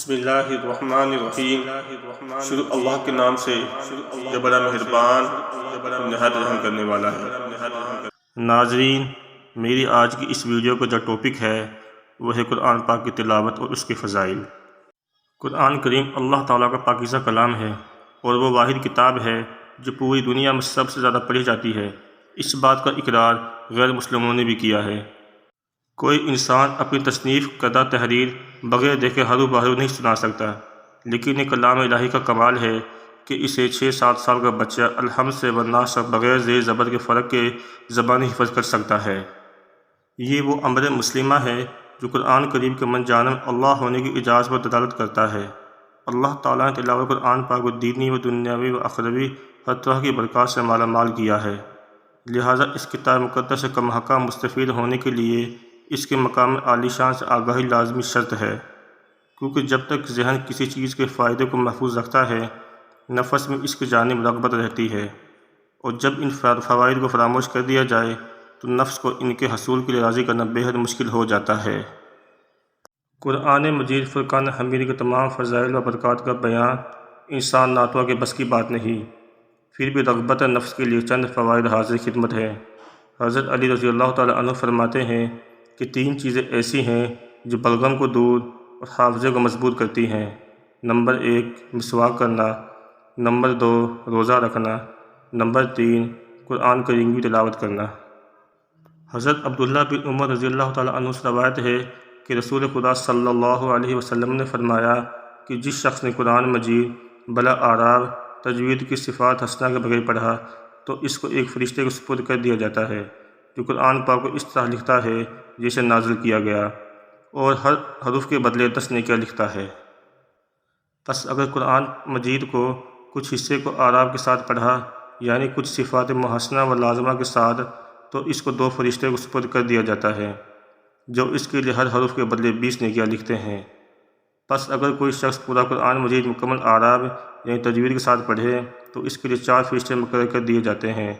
بسم اللہ الرحمن الرحیم۔ شروع اللہ کے نام سے جو بڑا مہربان نہایت رحم کرنے والا ہے۔ ناظرین، میری آج کی اس ویڈیو کا جو ٹاپک ہے وہ ہے قرآن پاک کی تلاوت اور اس کے فضائل۔ قرآن کریم اللہ تعالیٰ کا پاکیزہ کلام ہے اور وہ واحد کتاب ہے جو پوری دنیا میں سب سے زیادہ پڑھی جاتی ہے۔ اس بات کا اقرار غیر مسلموں نے بھی کیا ہے۔ کوئی انسان اپنی تصنیف کردہ تحریر بغیر دیکھے ہرو بہرو نہیں سنا سکتا، لیکن یہ کلام الہی کا کمال ہے کہ اسے 6-7 سال کا بچہ الحمد سے والناس سے بغیر زیر زبر کے فرق کے زبانی حفظ کر سکتا ہے۔ یہ وہ امر مسلمہ ہے جو قرآن کریم کے من جانب اللہ ہونے کی اجازت پر دلالت کرتا ہے۔ اللہ تعالیٰ نے تلاوت قرآن پاک کو دینی و دنیاوی و اخروی ہر طرح کی برکات سے مالا مال کیا ہے، لہٰذا اس کتاب مقدس سے کم حقہ مستفید ہونے کے لیے اس کے مقام عالی شان سے آگاہی لازمی شرط ہے، کیونکہ جب تک ذہن کسی چیز کے فائدے کو محفوظ رکھتا ہے نفس میں اس کی جانب رغبت رہتی ہے، اور جب ان فوائد کو فراموش کر دیا جائے تو نفس کو ان کے حصول کے لیے راضی کرنا بے حد مشکل ہو جاتا ہے۔ قرآن مجید فرقان حمید کے تمام فضائل و برکات کا بیان انسان ناتوا کے بس کی بات نہیں، پھر بھی رغبت نفس کے لیے چند فوائد حاضر خدمت ہے۔ حضرت علی رضی اللہ تعالیٰ عنہ فرماتے ہیں کہ 3 چیزیں ایسی ہیں جو بلغم کو دور اور حافظے کو مضبوط کرتی ہیں۔ نمبر 1 مسواک کرنا، نمبر 2 روزہ رکھنا، نمبر 3 قرآن کریم کی تلاوت کرنا۔ حضرت عبداللہ بن عمر رضی اللہ تعالیٰ عنہ سے روایت ہے کہ رسول خدا صلی اللہ علیہ وسلم نے فرمایا کہ جس شخص نے قرآن مجید بلا آراب تجوید کی صفات حسنہ کے بغیر پڑھا تو اس کو ایک فرشتے کو سپرد کر دیا جاتا ہے جو قرآن پاک کو اس طرح لکھتا ہے جسے نازل کیا گیا، اور ہر حرف کے بدلے 10 نیکیاں لکھتا ہے۔ پس اگر قرآن مجید کو کچھ حصے کو آراب کے ساتھ پڑھا، یعنی کچھ صفات محسنہ و لازمہ کے ساتھ، تو اس کو 2 فرشتے کو سپرد کر دیا جاتا ہے جو اس کے لیے ہر حرف کے بدلے 20 نیکیاں لکھتے ہیں۔ پس اگر کوئی شخص پورا قرآن مجید مکمل آراب یعنی تجوید کے ساتھ پڑھے تو اس کے لیے 4 فرشتے مقرر کر دیے جاتے ہیں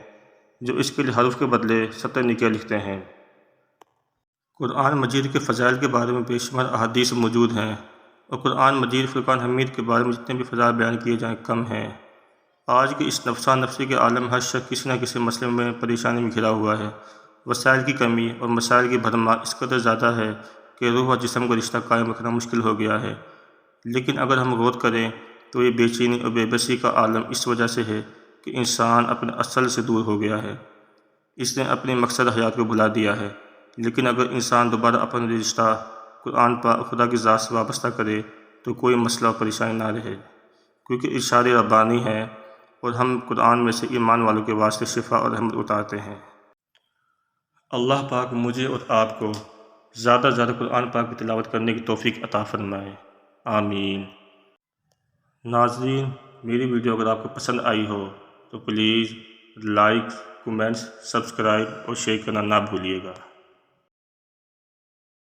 جو اس کے لیے حرف کے بدلے 70 نیکیاں لکھتے ہیں۔ قرآن مجید کے فضائل کے بارے میں بے شمار احادیث موجود ہیں، اور قرآن مجید فرقان حمید کے بارے میں جتنے بھی فضائل بیان کیے جائیں کم ہیں۔ آج کے اس نفسا نفسی کے عالم ہر شخص کسی نہ کسی مسئلے میں پریشانی میں گھرا ہوا ہے۔ وسائل کی کمی اور مسائل کی بھرمار اس قدر زیادہ ہے کہ روح اور جسم کا رشتہ قائم رکھنا مشکل ہو گیا ہے۔ لیکن اگر ہم غور کریں تو یہ بے چینی اور بے بسی کا عالم اس وجہ سے ہے کہ انسان اپنے اصل سے دور ہو گیا ہے، اس نے اپنے مقصد حیات کو بھلا دیا ہے۔ لیکن اگر انسان دوبارہ اپنا رشتہ قرآن پاک خدا کی ذات سے وابستہ کرے تو کوئی مسئلہ اور پریشانی نہ رہے، کیونکہ ارشاد ربانی ہے اور ہم قرآن میں سے ایمان والوں کے واسطے شفا اور رحمت اتارتے ہیں۔ اللہ پاک مجھے اور آپ کو زیادہ سے زیادہ قرآن پاک کی تلاوت کرنے کی توفیق عطا فرمائے، آمین۔ ناظرین، میری ویڈیو اگر آپ کو پسند آئی ہو تو پلیز لائک، کمنٹس، سبسکرائب اور شیئر کرنا نہ بھولیے گا۔